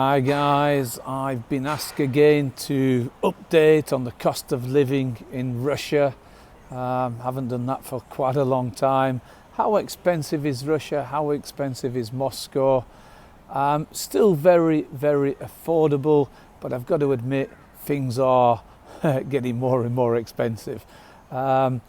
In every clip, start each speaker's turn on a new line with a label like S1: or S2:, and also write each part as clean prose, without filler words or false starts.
S1: Hi guys, I've been asked again to update on the cost of living in Russia. Haven't done that for quite a long time. How expensive is Russia? How expensive is Moscow? Still very, very affordable, but I've got to admit things are getting more and more expensive. You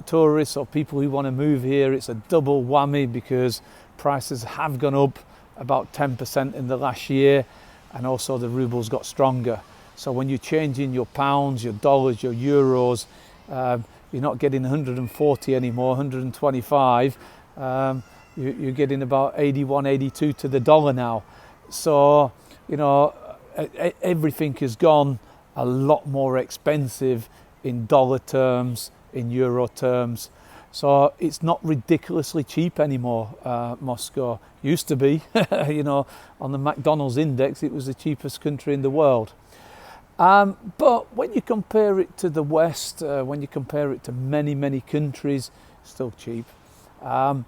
S1: tourists or people who want to move here, it's a double whammy because prices have gone up about 10% in the last year, and also the ruble's got stronger. So when you're changing your pounds, your dollars, your euros, you're not getting 140 anymore, 125. You're getting about 81, 82 to the dollar now. So, everything has gone a lot more expensive in dollar terms, in euro terms. So it's not ridiculously cheap anymore, Moscow. Used to be, on the McDonald's index, it was the cheapest country in the world. But when you compare it to the West, when you compare it to many, many countries, still cheap. Here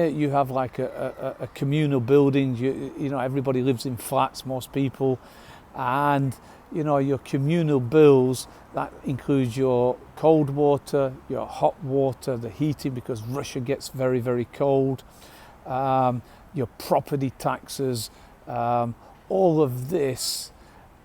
S1: you have like a communal building, everybody lives in flats, most people, and your communal bills, that includes your cold water, your hot water, the heating, because Russia gets very, very cold, your property taxes, all of this,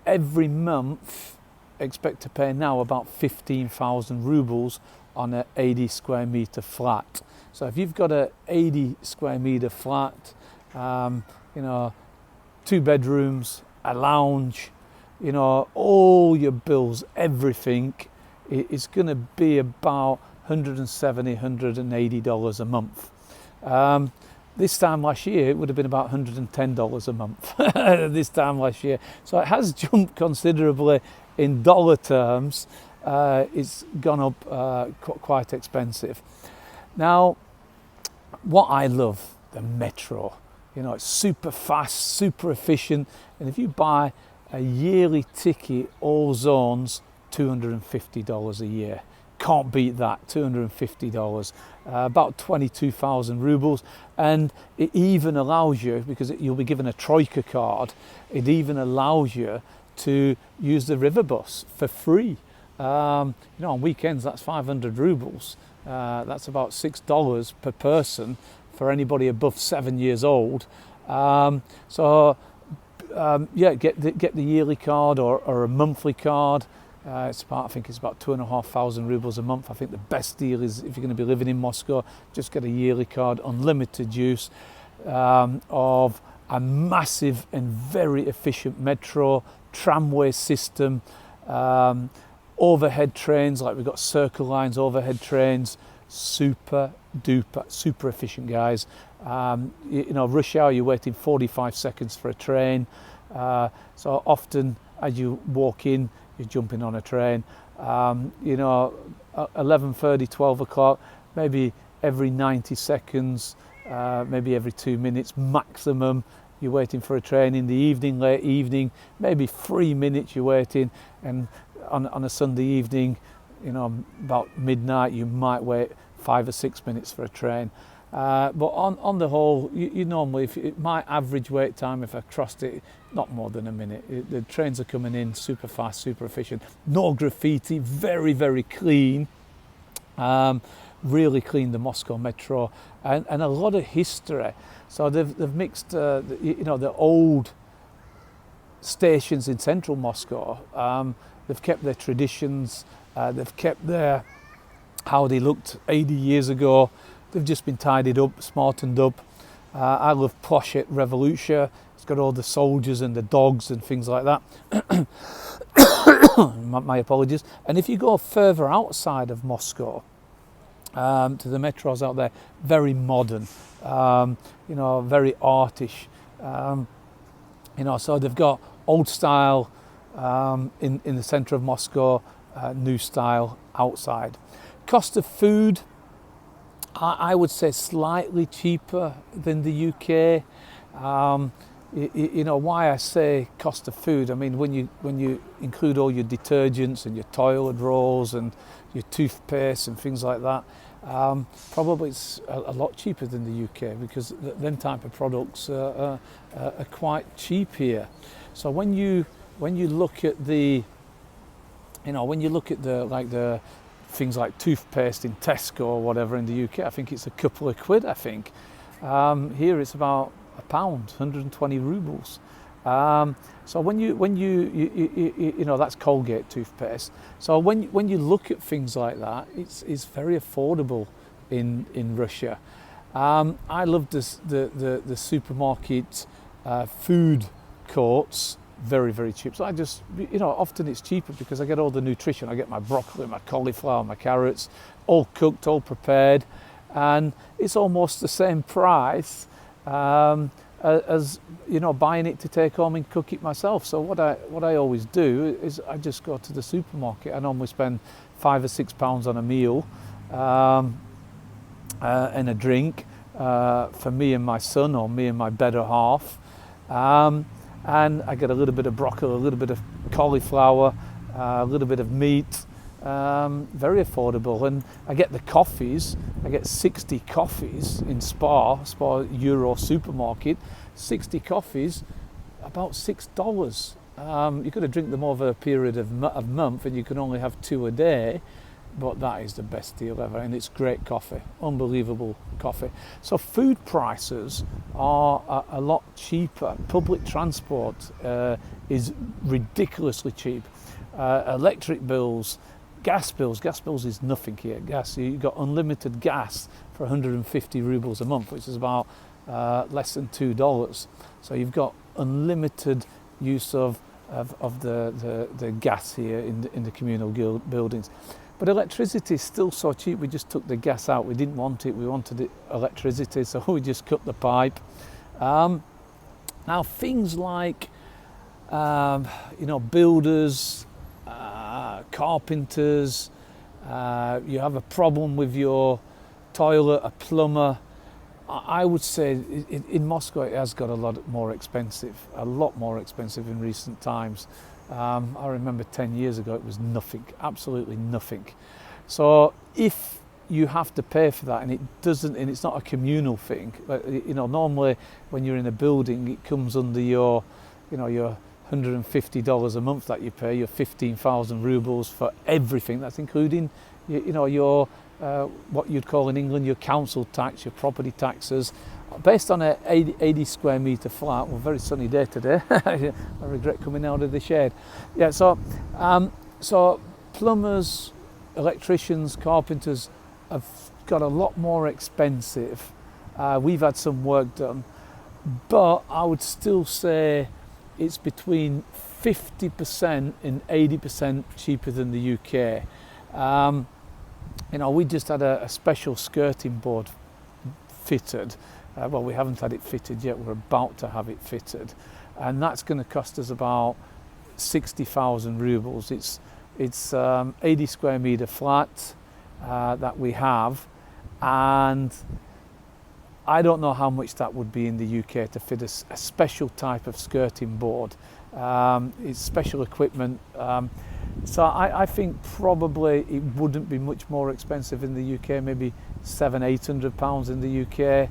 S1: every month, expect to pay now about 15,000 rubles on an 80 square meter flat. So if you've got a 80 square meter flat, 2 bedrooms, a lounge, all your bills, everything is going to be about $170, $180 a month. This time last year, it would have been about $110 a month this time last year. So it has jumped considerably in dollar terms. It's gone up quite expensive. Now, what I love, the metro. It's super fast, super efficient. And if you buy a yearly ticket, all zones, $250 a year. Can't beat that, $250. About 22,000 rubles. And it even allows you, because you'll be given a Troika card, it even allows you to use the river bus for free. On weekends, that's 500 rubles. That's about $6 per person for anybody above 7 years old. Get the yearly card or a monthly card. I think it's about 2,500 rubles a month. I think the best deal is if you're going to be living in Moscow, just get a yearly card, unlimited use of a massive and very efficient metro, tramway system, overhead trains, like we've got Circle Lines, overhead trains, super duper, super efficient, guys. Rush hour, you're waiting 45 seconds for a train. So often as you walk in, you're jumping on a train. 11:30, 12 o'clock, maybe every 90 seconds, maybe every 2 minutes maximum, you're waiting for a train. In the evening, late evening, maybe 3 minutes you're waiting. And on a Sunday evening, about midnight, you might wait 5 or 6 minutes for a train. But on the whole, you normally, my average wait time, if I crossed it, not more than a minute. The trains are coming in super fast, super efficient. No graffiti, very, very clean. Really clean, the Moscow metro, and a lot of history. So they've mixed, the old stations in central Moscow. They've kept their traditions. They've kept how they looked 80 years ago. They've just been tidied up, smartened up. I love Ploshchad Revolution. It's got all the soldiers and the dogs and things like that. My apologies. And if you go further outside of Moscow, to the metros out there, very modern, very artish. So they've got old style in the centre of Moscow, new style outside. Cost of food, I would say slightly cheaper than the UK. Why I say cost of food, I mean, when you include all your detergents and your toilet rolls and your toothpaste and things like that, Probably it's a lot cheaper than the UK, because them type of products are quite cheap here. So when you look at the, when you look at the things like toothpaste in Tesco or whatever in the UK, I think it's a couple of quid. I think here it's about £1, 120 rubles. So when you that's Colgate toothpaste. So when you look at things like that, it's very affordable in Russia. I love the supermarket food courts, very, very cheap. So I just, often it's cheaper because I get all the nutrition. I get my broccoli, my cauliflower, my carrots, all cooked, all prepared, and it's almost the same price as buying it to take home and cook it myself. So what I always do is I just go to the supermarket. I normally spend £5 or £6 on a meal and a drink for me and my son, or me and my better half. And I get a little bit of broccoli, a little bit of cauliflower, a little bit of meat, very affordable. And I get the coffees. I get 60 coffees in Spar Euro supermarket, 60 coffees, about $6. You could have drink them over a period of a month, and you can only have 2 a day. But that is the best deal ever, and it's great coffee, unbelievable coffee. So food prices are a lot cheaper. Public transport is ridiculously cheap. Electric bills, gas bills is nothing here. Gas, you've got unlimited gas for 150 rubles a month, which is about less than $2. So you've got unlimited use of the gas here in the communal buildings. But electricity is still so cheap. We just took the gas out. We didn't want it. We wanted electricity, so we just cut the pipe. Now things like builders, carpenters. You have a problem with your toilet, a plumber. I would say in Moscow it has got a lot more expensive in recent times. I remember 10 years ago it was nothing, absolutely nothing. So if you have to pay for that, and it's not a communal thing, but normally when you're in a building it comes under your $150 a month that you pay, your 15,000 rubles for everything. That's including your what you'd call in England your council tax, your property taxes. Based on a 80 square metre flat, well, very sunny day today. I regret coming out of the shade. Yeah, so plumbers, electricians, carpenters have got a lot more expensive. We've had some work done, but I would still say it's between 50% and 80% cheaper than the UK. We just had a special skirting board fitted. Well, we haven't had it fitted yet. We're about to have it fitted, and that's going to cost us about 60,000 rubles. It's 80 square metre flat that we have, and I don't know how much that would be in the UK to fit a special type of skirting board. It's special equipment. So I think probably it wouldn't be much more expensive in the UK, maybe £700-800 in the UK.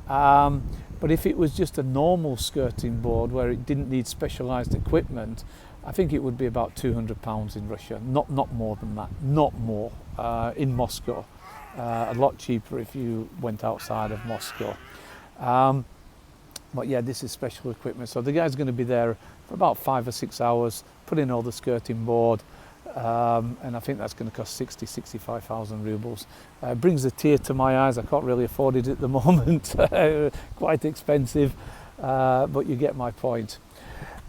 S1: But if it was just a normal skirting board where it didn't need specialised equipment, I think it would be about £200 in Russia, not more than that, not more, in Moscow. A lot cheaper if you went outside of Moscow. But yeah, this is special equipment. So the guy's going to be there for about 5 or 6 hours, put in all the skirting board, and I think that's going to cost 65,000 rubles. Brings a tear to my eyes. I can't really afford it at the moment. Quite expensive, but you get my point.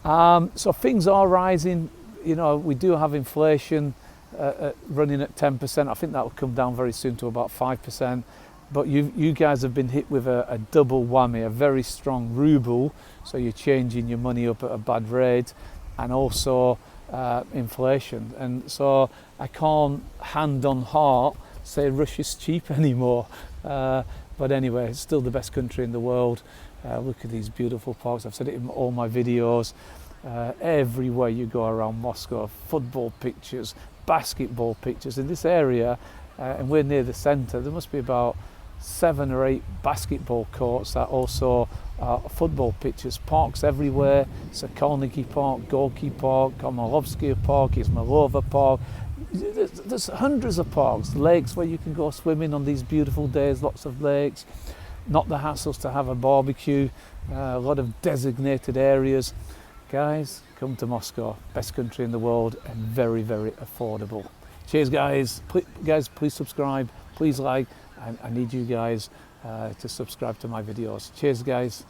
S1: So things are rising. We do have inflation running at 10%. I think that will come down very soon to about 5%. But you guys have been hit with a double whammy, a very strong ruble, so you're changing your money up at a bad rate, and also inflation. And so I can't hand on heart say Russia's cheap anymore. But anyway, it's still the best country in the world. Look at these beautiful parks. I've said it in all my videos. Everywhere you go around Moscow, football pictures, basketball pictures. In this area, and we're near the centre. There must be about 7 or 8 basketball courts, that also football pitches, parks everywhere. Sokolniki Park, Gorky Park, Komarovsky Park, Izmailova Park. There's hundreds of parks, lakes where you can go swimming on these beautiful days, lots of lakes, not the hassles to have a barbecue, a lot of designated areas. Guys, come to Moscow, best country in the world and very, very affordable. Cheers guys, please subscribe, please like. I need you guys to subscribe to my videos. Cheers guys.